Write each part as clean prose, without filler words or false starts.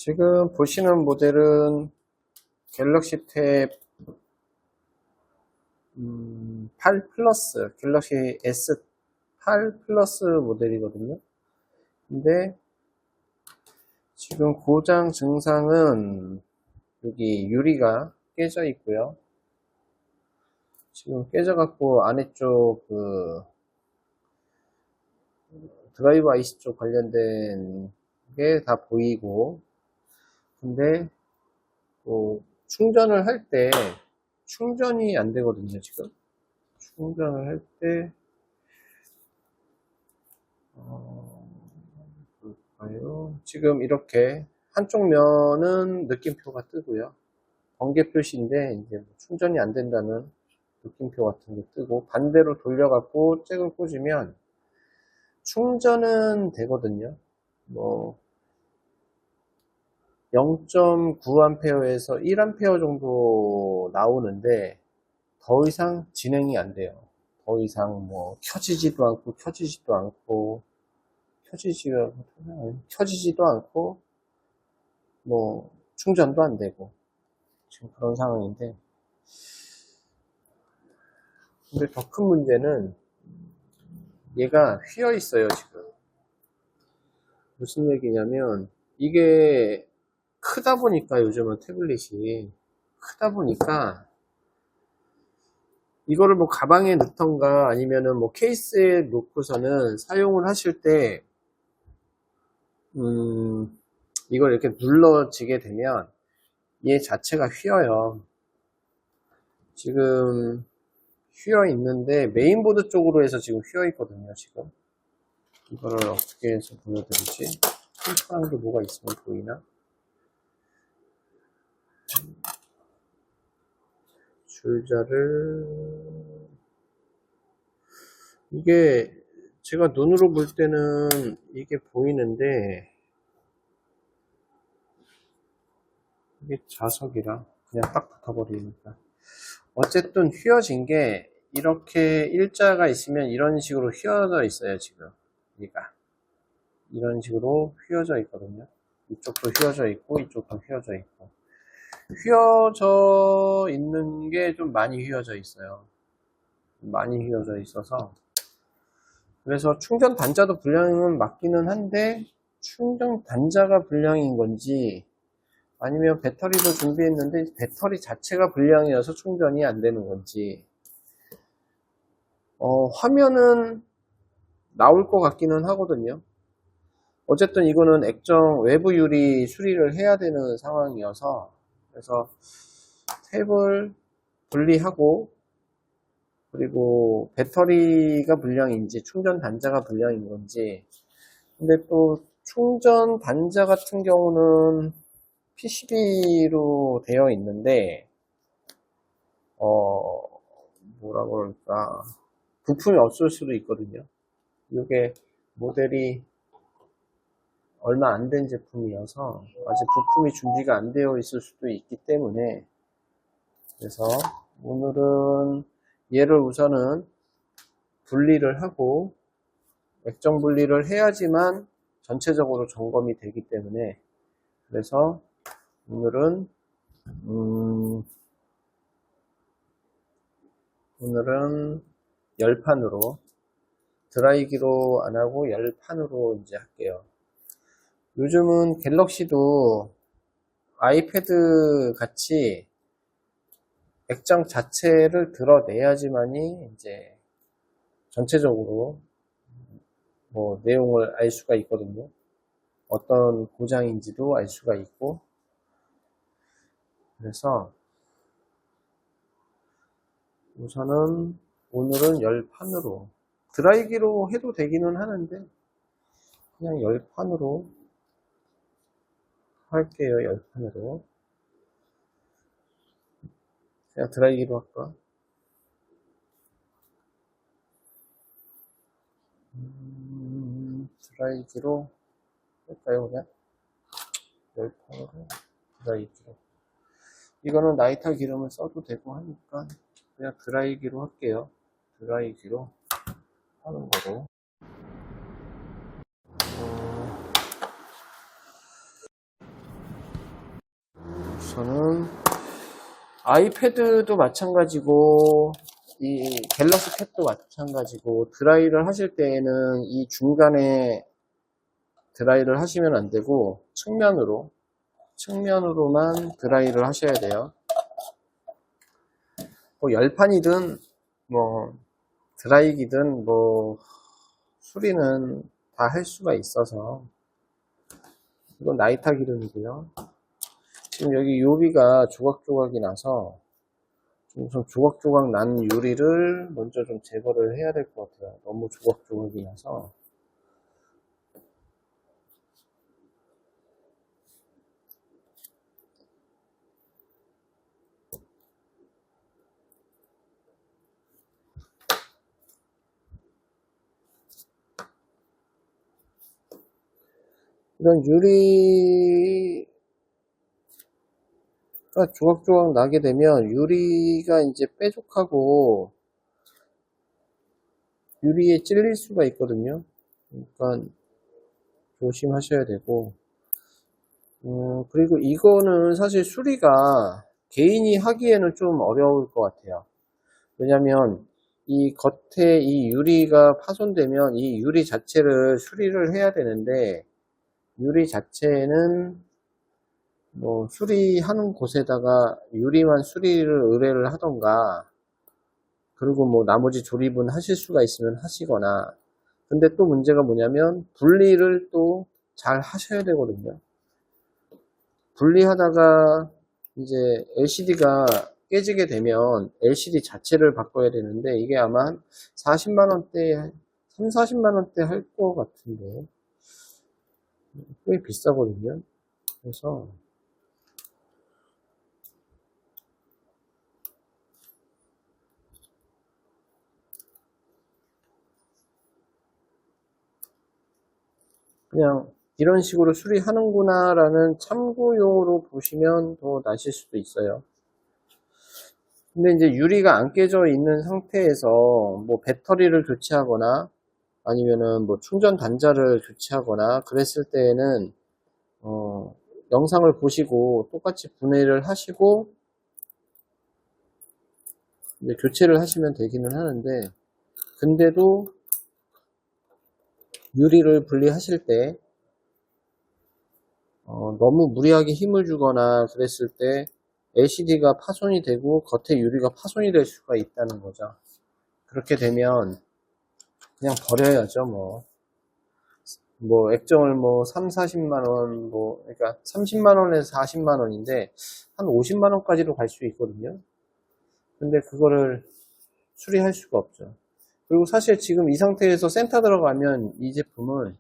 지금 보시는 모델은 갤럭시 탭 8 플러스, 갤럭시 S8 플러스 모델이거든요. 근데 지금 고장 증상은 여기 유리가 깨져 있고요. 지금 깨져갖고 아래쪽 드라이브 IC 쪽 관련된 게 다 보이고, 근데 충전을 할 때 충전이 안 되거든요. 지금 충전을 할 때 볼까요? 지금 이렇게 한쪽 면은 느낌표가 뜨고요. 번개 표시인데 이제 충전이 안 된다는 느낌표 같은 게 뜨고, 반대로 돌려갖고 잭을 꽂으면 충전은 되거든요. 뭐 0.9A에서 1A 정도 나오는데 더 이상 진행이 안 돼요. 더 이상 뭐 켜지지도 않고 켜지지도 않고 뭐 충전도 안 되고 지금 그런 상황인데, 근데 더 큰 문제는 얘가 휘어 있어요. 지금 무슨 얘기냐면, 이게 크다 보니까, 요즘은 태블릿이 크다 보니까 이거를 뭐 가방에 넣던가 아니면은 뭐 케이스에 놓고서는 사용을 하실 때 이걸 이렇게 눌러지게 되면 얘 자체가 휘어요. 지금 휘어 있는데 메인보드 쪽으로 해서 지금 휘어 있거든요. 지금 이거를 어떻게 해서 보여드리지? 튼튼한 게 뭐가 있으면 보이나? 줄자를, 이게 제가 눈으로 볼 때는 이게 보이는데 이게 자석이라 그냥 딱 붙어버리니까, 어쨌든 휘어진 게 이렇게 일자가 있으면 이런 식으로 휘어져 있어요. 지금 얘가 이런 식으로 휘어져 있거든요. 이쪽도 휘어져 있고 이쪽도 휘어져 있고, 휘어져 있는 게 좀 많이 휘어져 있어요. 많이 휘어져 있어서, 그래서 충전 단자도 불량은 맞기는 한데 충전 단자가 불량인 건지 아니면 배터리도 준비했는데 배터리 자체가 불량이어서 충전이 안 되는 건지, 화면은 나올 것 같기는 하거든요. 어쨌든 이거는 액정 외부 유리 수리를 해야 되는 상황이어서, 그래서 탭을 분리하고, 그리고 배터리가 불량인지 충전 단자가 불량인 건지. 근데 또 충전 단자 같은 경우는 PCB로 되어 있는데 뭐라 그럴까, 부품이 없을 수도 있거든요. 이게 모델이 얼마 안 된 제품이어서 아직 부품이 준비가 안 되어 있을 수도 있기 때문에, 그래서 오늘은 얘를 우선은 분리를 하고, 액정 분리를 해야지만 전체적으로 점검이 되기 때문에, 그래서 오늘은 열판으로, 드라이기로 안 하고 열판으로 이제 할게요. 요즘은 갤럭시도 아이패드 같이 액정 자체를 드러내야지만이 이제 전체적으로 뭐 내용을 알 수가 있거든요. 어떤 고장인지도 알 수가 있고, 그래서 우선은 오늘은 열판으로, 드라이기로 해도 되기는 하는데 그냥 열판으로 할게요. 열판으로. 그냥 드라이기로 할까? 드라이기로 할까요? 그냥 열판으로 드라이기로. 이거는 나이타 기름을 써도 되고 하니까 그냥 드라이기로 할게요. 드라이기로 하는 거로. 우선은 아이패드도 마찬가지고 이 갤럭시 탭도 마찬가지고 드라이를 하실 때에는 이 중간에 드라이를 하시면 안 되고 측면으로만 드라이를 하셔야 돼요. 뭐 열판이든 뭐 드라이기든 뭐 수리는 다 할 수가 있어서. 이건 나이타 기름이고요. 지금 여기 요비가 조각조각이 나서 우선 조각조각 난 유리를 먼저 좀 제거를 해야 될 것 같아요. 너무 조각조각이 나서. 이런 유리가 조각조각 나게 되면 유리가 이제 뾰족하고 유리에 찔릴 수가 있거든요. 그러니까 조심하셔야 되고, 그리고 이거는 사실 수리가 개인이 하기에는 좀 어려울 것 같아요. 왜냐면 이 겉에 이 유리가 파손되면 이 유리 자체를 수리를 해야 되는데, 유리 자체는 뭐 수리하는 곳에다가 유리만 수리를 의뢰를 하던가, 그리고 뭐 나머지 조립은 하실 수가 있으면 하시거나. 근데 또 문제가 뭐냐면 분리를 또 잘 하셔야 되거든요. 분리하다가 이제 LCD가 깨지게 되면 LCD 자체를 바꿔야 되는데 이게 아마 한 40만원대, 3, 40만원대 할 것 같은데 꽤 비싸거든요. 그래서 그냥 이런 식으로 수리하는구나 라는 참고용으로 보시면 더 나으실 수도 있어요. 근데 이제 유리가 안 깨져 있는 상태에서 뭐 배터리를 교체하거나 아니면은 뭐 충전 단자를 교체하거나 그랬을 때에는 영상을 보시고 똑같이 분해를 하시고 이제 교체를 하시면 되기는 하는데, 근데도 유리를 분리하실 때 너무 무리하게 힘을 주거나 그랬을 때 LCD가 파손이 되고 겉에 유리가 파손이 될 수가 있다는 거죠. 그렇게 되면 그냥 버려야죠. 뭐 액정을 뭐 3, 40만원, 뭐 그러니까 30만원에서 40만원인데 한 50만원까지도 갈 수 있거든요. 근데 그거를 수리할 수가 없죠. 그리고 사실 지금 이 상태에서 센터 들어가면 이 제품은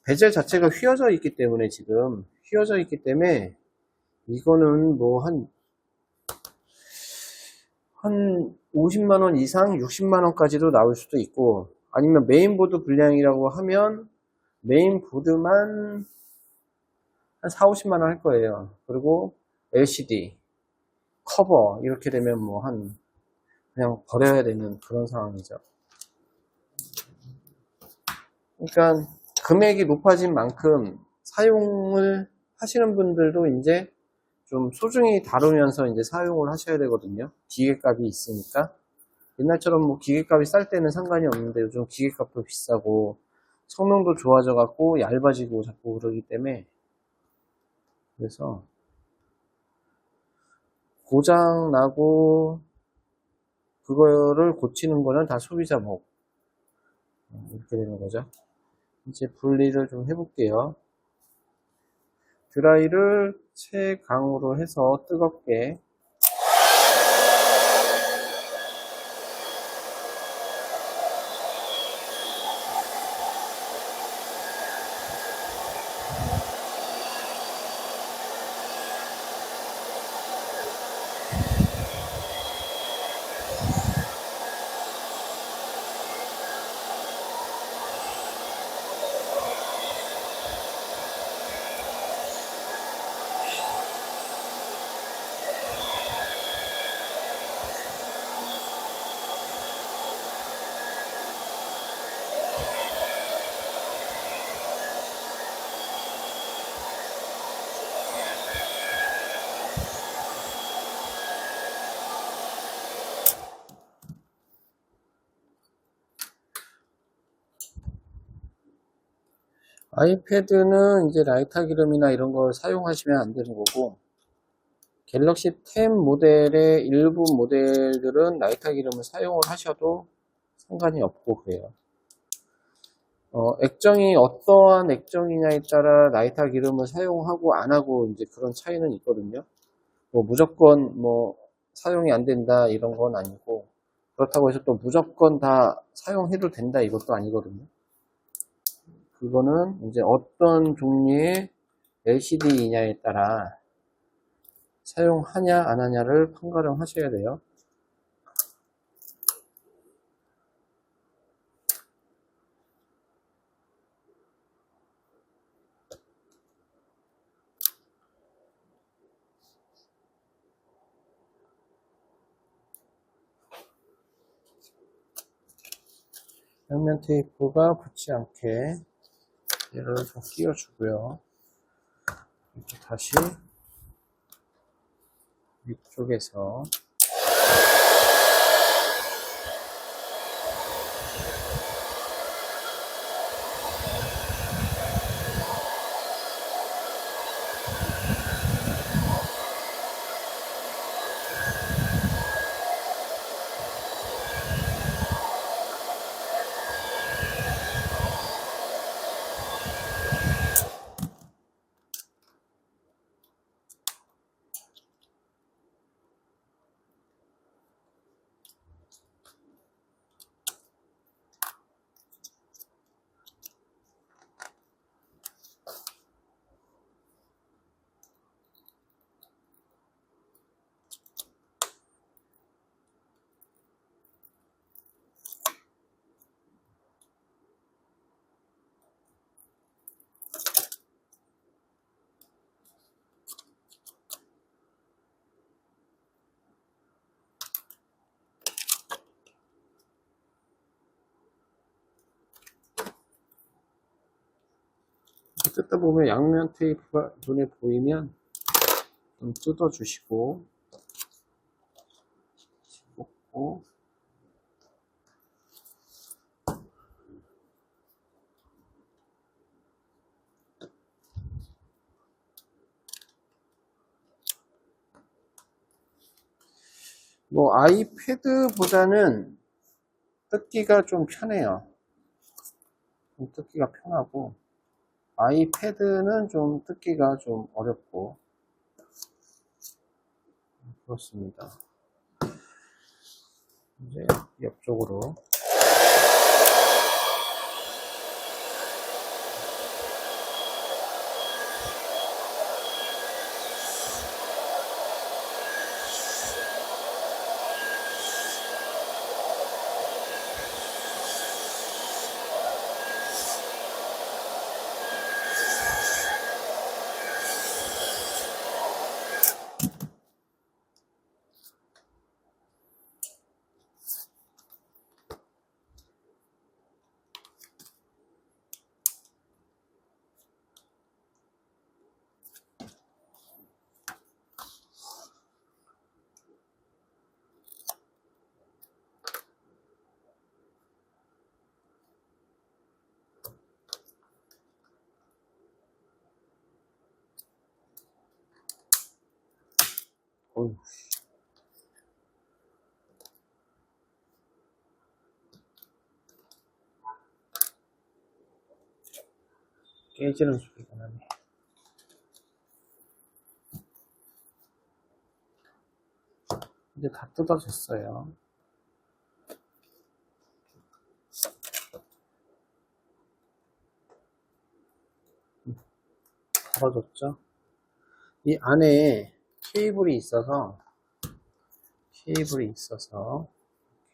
베젤 자체가 휘어져 있기 때문에 지금 휘어져 있기 때문에 이거는 뭐 한 50만원 이상 60만원까지도 나올 수도 있고, 아니면 메인보드 불량이라고 하면 메인보드만 한 4, 50만원 할 거예요. 그리고 LCD 커버 이렇게 되면 뭐 그냥 버려야 되는 그런 상황이죠. 그러니까 금액이 높아진 만큼 사용을 하시는 분들도 이제 좀 소중히 다루면서 이제 사용을 하셔야 되거든요. 기계값이 있으니까. 옛날처럼 뭐 기계값이 쌀 때는 상관이 없는데 요즘 기계값도 비싸고 성능도 좋아져 갖고 얇아지고 자꾸 그러기 때문에, 그래서 고장 나고 그거를 고치는 거는 다 소비자 몫. 이렇게 되는 거죠. 이제 분리를 좀 해볼게요. 드라이를 최강으로 해서 뜨겁게 아이패드는 이제 라이터 기름이나 이런 걸 사용하시면 안 되는 거고, 갤럭시 10 모델의 일부 모델들은 라이터 기름을 사용을 하셔도 상관이 없고 그래요. 액정이 어떠한 액정이냐에 따라 라이터 기름을 사용하고 안 하고 이제 그런 차이는 있거든요. 뭐 무조건 뭐 사용이 안 된다 이런 건 아니고, 그렇다고 해서 또 무조건 다 사용해도 된다 이것도 아니거든요. 그거는 이제 어떤 종류의 LCD이냐에 따라 사용하냐 안 하냐를 판가름 하셔야 돼요. 양면 테이프가 붙지 않게 얘를 좀 끼워주고요. 이렇게 다시 위쪽에서 뜯다 보면 양면 테이프가 눈에 보이면 좀 뜯어 주시고 집고 뭐 아이패드보다는 뜯기가 좀 편해요. 좀 뜯기가 편하고 아이패드는 좀 뜯기가 좀 어렵고 그렇습니다. 이제 옆쪽으로 어휴. 깨지는 소리가 나네. 이제 다 뜯어졌어요. 벌어졌죠? 이 안에 케이블이 있어서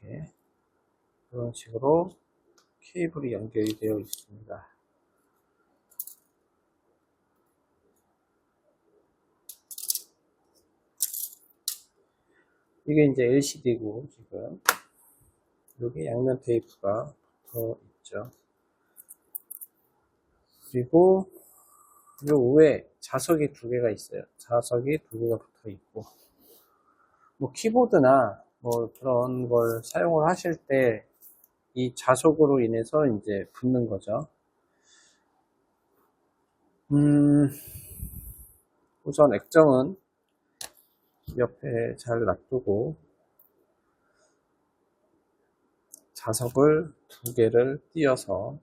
이렇게 이런 식으로 케이블이 연결이 되어 있습니다. 이게 이제 LCD고 지금 여기 양면 테이프가 붙어 있죠. 그리고 요 위에 자석이 두 개가 있어요. 자석이 두 개가 붙어 있고 뭐 키보드나 뭐 그런 걸 사용을 하실 때 이 자석으로 인해서 이제 붙는 거죠. 우선 액정은 옆에 잘 놔두고 자석을 2개를 띄어서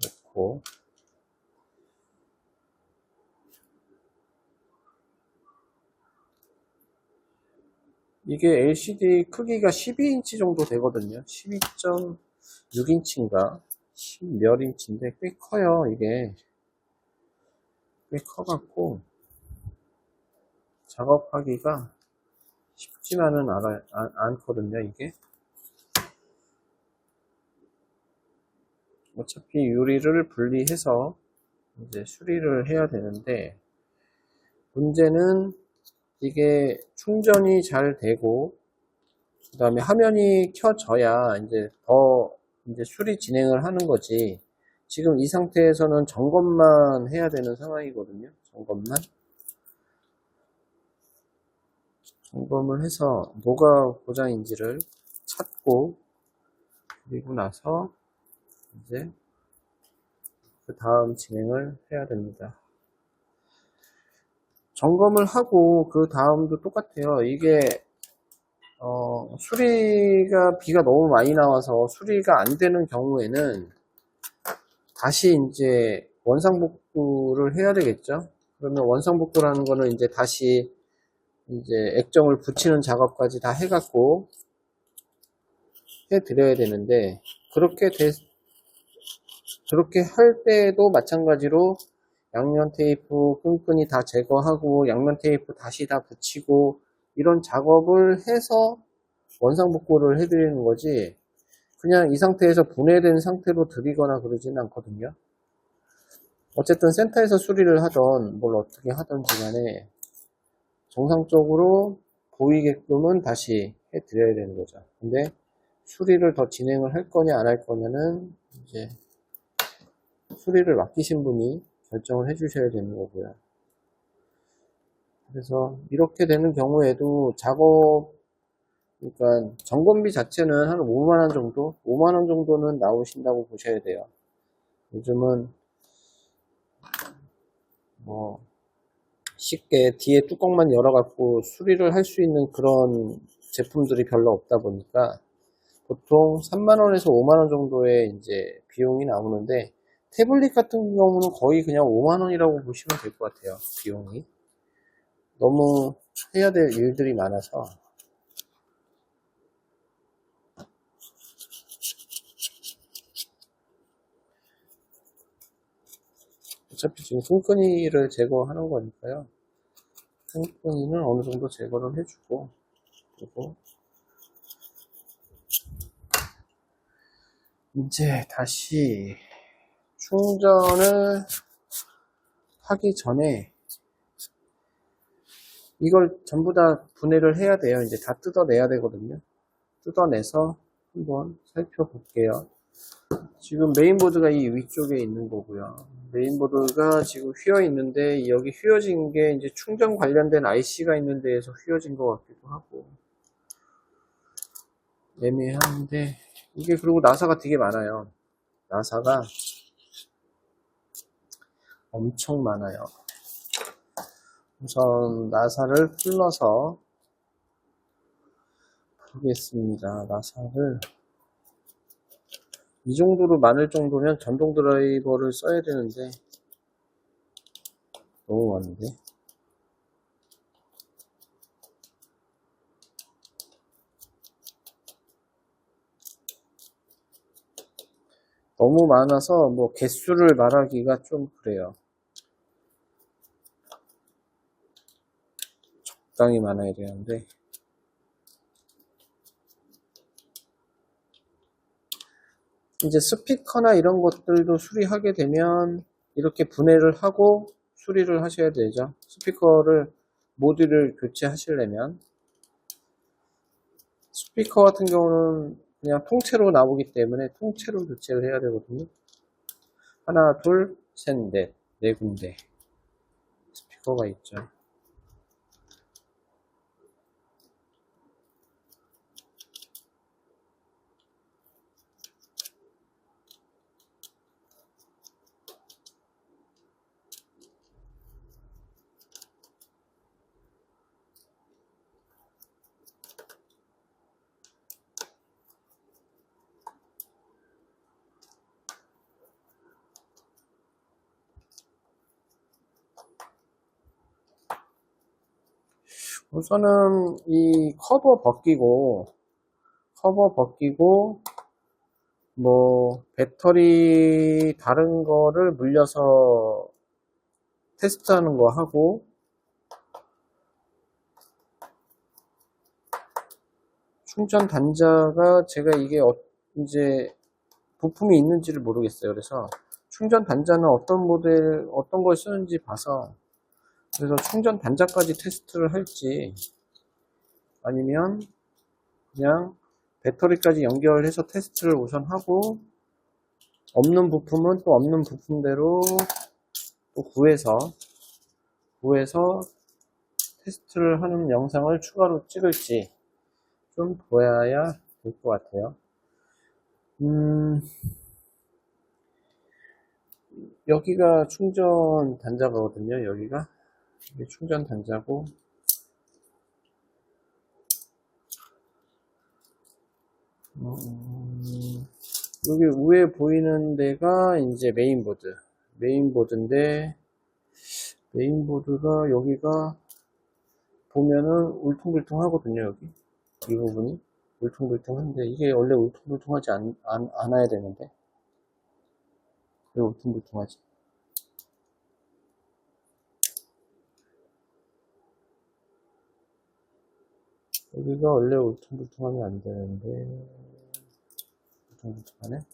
넣고, 이게 LCD 크기가 12인치 정도 되거든요. 12.6인치인가 10몇 인치인데 꽤 커요. 이게 꽤 커갖고 작업하기가 쉽지만은 않거든요. 이게 어차피 유리를 분리해서 이제 수리를 해야 되는데, 문제는 이게 충전이 잘 되고 그 다음에 화면이 켜져야 이제 수리 진행을 하는 거지. 지금 이 상태에서는 점검만 해야 되는 상황이거든요. 점검을 해서 뭐가 고장인지를 찾고, 그리고 나서 이제 그 다음 진행을 해야 됩니다. 점검을 하고 그 다음도 똑같아요. 이게 수리가 비가 너무 많이 나와서 수리가 안 되는 경우에는 다시 이제 원상복구를 해야 되겠죠. 그러면 원상복구라는 거는 이제 다시 이제 액정을 붙이는 작업까지 다 해갖고 해드려야 되는데, 그렇게 할 때도 마찬가지로 양면 테이프 끈끈이 다 제거하고 양면 테이프 다시 다 붙이고 이런 작업을 해서 원상복구를 해드리는 거지, 그냥 이 상태에서 분해된 상태로 드리거나 그러지는 않거든요. 어쨌든 센터에서 수리를 하던 뭘 어떻게 하던지 간에 정상적으로 보이게끔은 다시 해드려야 되는 거죠. 근데 수리를 더 진행을 할 거냐 안 할 거냐는 이제 수리를 맡기신 분이 결정을 해 주셔야 되는 거고요. 그래서 이렇게 되는 경우에도 그러니까 점검비 자체는 한 5만원 정도? 5만원 정도는 나오신다고 보셔야 돼요. 요즘은 뭐 쉽게 뒤에 뚜껑만 열어갖고 수리를 할 수 있는 그런 제품들이 별로 없다 보니까 보통 3만원에서 5만원 정도의 이제 비용이 나오는데, 태블릿 같은 경우는 거의 그냥 5만원이라고 보시면 될 것 같아요. 비용이 너무 해야 될 일들이 많아서. 어차피 지금 끈끈이를 제거하는 거니까요. 끈끈이는 어느 정도 제거를 해주고, 그리고 이제 다시 충전을 하기 전에 이걸 전부 다 분해를 해야 돼요. 이제 다 뜯어내야 되거든요. 뜯어내서 한번 살펴볼게요. 지금 메인보드가 이 위쪽에 있는 거고요. 메인보드가 지금 휘어 있는데, 여기 휘어진 게 이제 충전 관련된 IC가 있는 데에서 휘어진 것 같기도 하고 애매한데, 이게 그리고 나사가 되게 많아요. 나사가 엄청 많아요. 우선 나사를 풀러서 보겠습니다. 나사를 이 정도로 많을 정도면 전동 드라이버를 써야 되는데 너무 많은데. 너무 많아서 뭐 개수를 말하기가 좀 그래요. 적당히 많아야 되는데. 이제 스피커나 이런 것들도 수리하게 되면 이렇게 분해를 하고 수리를 하셔야 되죠. 스피커를 모듈을 교체하시려면. 스피커 같은 경우는 그냥 통째로 나오기 때문에 통째로 교체를 해야 되거든요. 하나, 둘, 셋, 넷, 네 군데 스피커가 있죠. 우선은 이 커버 벗기고 뭐 배터리 다른 거를 물려서 테스트하는 거 하고, 충전 단자가 제가 이게 이제 부품이 있는지를 모르겠어요. 그래서 충전 단자는 어떤 걸 쓰는지 봐서, 그래서 충전 단자까지 테스트를 할지 아니면 그냥 배터리까지 연결해서 테스트를 우선 하고, 없는 부품은 또 없는 부품대로 또 구해서 테스트를 하는 영상을 추가로 찍을지 좀 보아야 될 것 같아요. 여기가 충전 단자거든요. 여기가 이게 충전 단자고, 여기 위에 보이는 데가 이제 메인보드인데, 메인보드가 여기가 보면은 울퉁불퉁 하거든요. 여기 이 부분이 울퉁불퉁한데, 이게 원래 울퉁불퉁하지 않아야 되는데 왜 울퉁불퉁하지? 여기가 원래 울퉁불퉁하면 안 되는데 울퉁불퉁하네.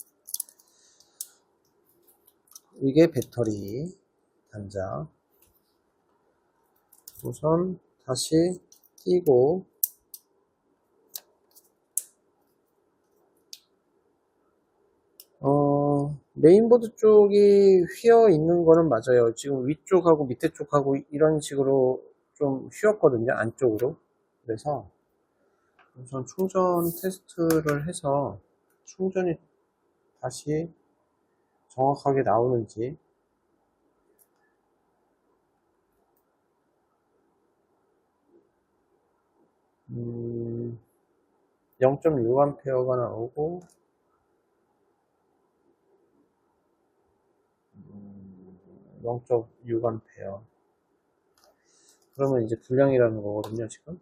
이게 배터리 단자. 우선 다시 끼고, 메인보드 쪽이 휘어 있는 거는 맞아요. 지금 위쪽하고 밑에 쪽하고 이런 식으로 좀 휘었거든요, 안쪽으로. 그래서 우선 충전 테스트를 해서 충전이 다시 정확하게 나오는지, 0.6A가 나오고, 0.6A. 그러면 이제 불량이라는 거거든요, 지금.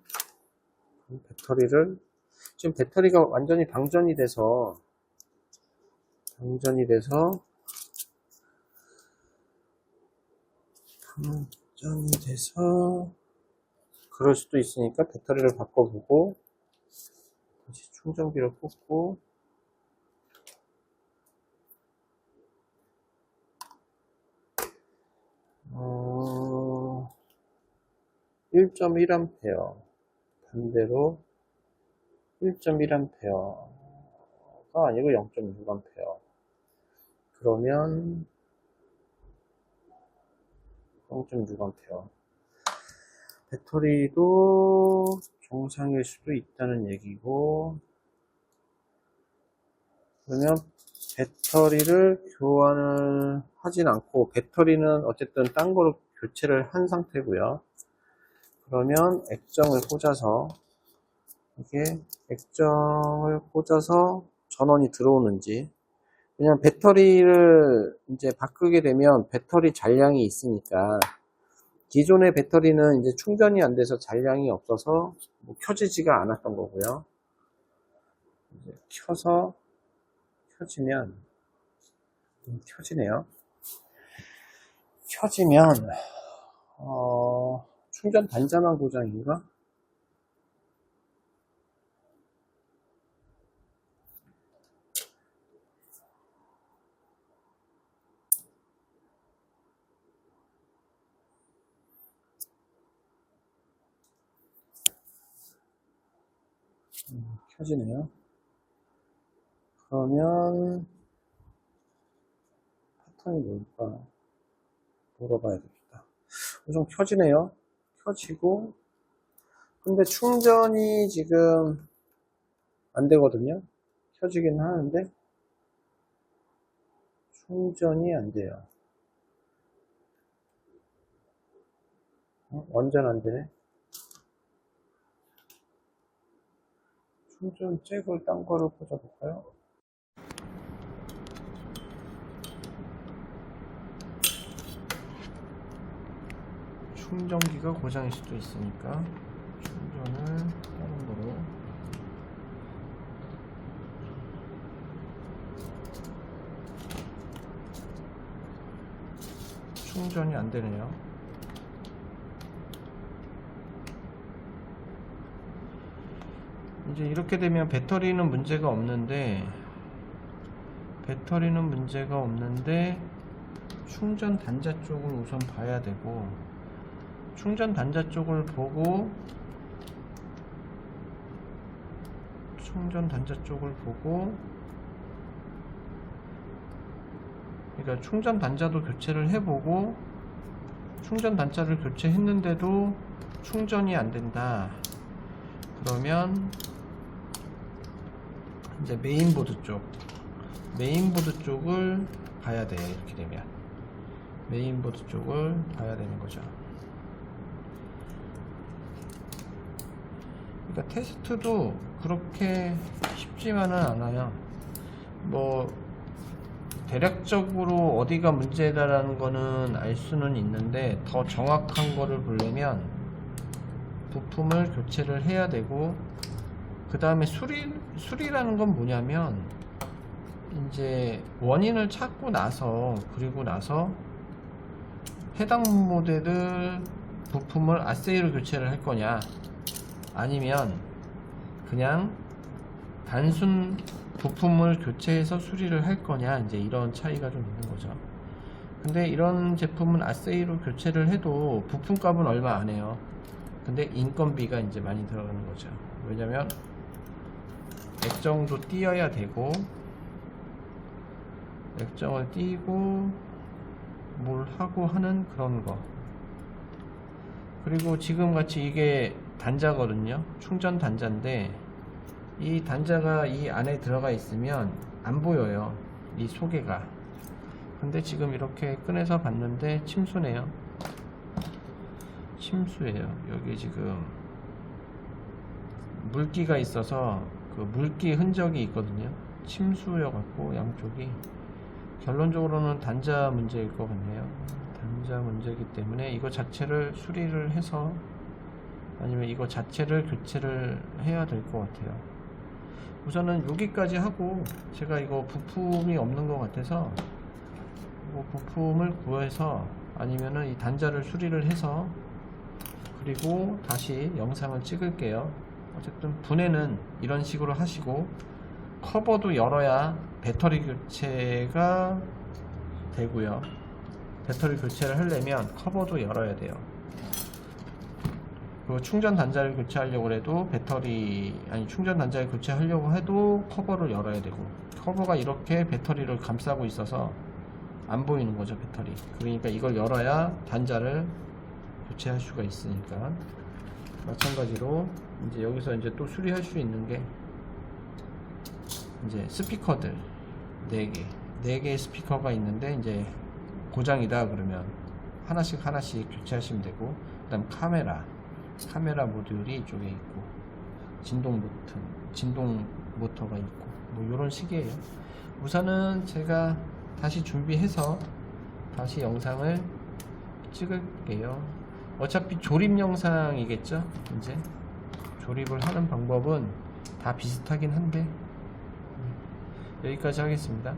지금 배터리가 완전히 방전이 돼서 그럴 수도 있으니까 배터리를 바꿔보고, 다시 충전기를 꽂고, 1.1A, 반대로 1.1A가 아니고 0.6A. 그러면 0.6A. 배터리도 정상일 수도 있다는 얘기고, 그러면 배터리를 교환을 하진 않고, 배터리는 어쨌든 딴 거로 교체를 한 상태고요. 그러면 액정을 꽂아서, 이게 액정을 꽂아서 전원이 들어오는지, 왜냐면 배터리를 이제 바꾸게 되면 배터리 잔량이 있으니까, 기존의 배터리는 이제 충전이 안 돼서 잔량이 없어서 뭐 켜지지가 않았던 거고요. 이제 켜지면 켜지네요. 켜지면 충전 단자만 고장인가? 켜지네요. 그러면 패턴이 뭘까 물어봐야 되겠다. 우선 켜지네요. 켜지고, 근데 충전이 지금 안 되거든요. 켜지긴 하는데 충전이 안 돼요. 완전 안 되네. 충전 잭을 딴 거로 꽂아볼까요? 충전기가 고장일 수도 있으니까 충전을 다른 거로. 충전이 안 되네요. 이제 이렇게 되면 배터리는 문제가 없는데 충전 단자 쪽을 우선 봐야 되고, 충전 단자 쪽을 보고 그러니까 충전 단자도 교체를 해보고, 충전 단자를 교체했는데도 충전이 안 된다 그러면 이제 메인보드 쪽을 봐야 돼. 이렇게 되면 메인보드 쪽을 봐야 되는 거죠. 그러니까 테스트도 그렇게 쉽지만은 않아요. 뭐 대략적으로 어디가 문제다라는 거는 알 수는 있는데, 더 정확한 거를 보려면 부품을 교체를 해야 되고, 그 다음에 수리라는 건 뭐냐면, 이제 원인을 찾고 나서, 그리고 나서 해당 모델을 부품을 아세이로 교체를 할 거냐, 아니면 그냥 단순 부품을 교체해서 수리를 할 거냐, 이제 이런 차이가 좀 있는 거죠. 근데 이런 제품은 아세이로 교체를 해도 부품값은 얼마 안 해요. 근데 인건비가 이제 많이 들어가는 거죠. 왜냐면 액정도 띄어야 되고, 액정을 띄고 뭘 하고 하는 그런 거. 그리고 지금 같이 이게 단자거든요. 충전 단자인데, 이 단자가 이 안에 들어가 있으면 안 보여요, 이 소개가. 근데 지금 이렇게 꺼내서 봤는데 침수네요. 침수예요. 여기 지금 물기가 있어서 그 물기 흔적이 있거든요. 침수여 갖고 양쪽이. 결론적으로는 단자 문제일 것 같네요. 단자 문제이기 때문에 이거 자체를 수리를 해서, 아니면 이거 자체를 교체를 해야 될 것 같아요. 우선은 여기까지 하고, 제가 이거 부품이 없는 것 같아서 이거 부품을 구해서, 아니면은 이 단자를 수리를 해서, 그리고 다시 영상을 찍을게요. 어쨌든 분해는 이런 식으로 하시고, 커버도 열어야 배터리 교체가 되고요. 배터리 교체를 하려면 커버도 열어야 돼요. 그리고 충전 단자를 교체하려고 해도 충전 단자를 교체하려고 해도 커버를 열어야 되고, 커버가 이렇게 배터리를 감싸고 있어서 안 보이는 거죠, 배터리. 그러니까 이걸 열어야 단자를 교체할 수가 있으니까. 마찬가지로 이제 여기서 이제 또 수리할 수 있는 게, 이제 스피커들 4개의 스피커가 있는데, 이제 고장이다 그러면 하나씩 교체하시면 되고, 그 다음 카메라 모듈이 이쪽에 있고, 진동 모터가 있고, 뭐 이런 식이에요. 우선은 제가 다시 준비해서 다시 영상을 찍을게요. 어차피 조립 영상이겠죠. 이제 조립을 하는 방법은 다 비슷하긴 한데, 여기까지 하겠습니다.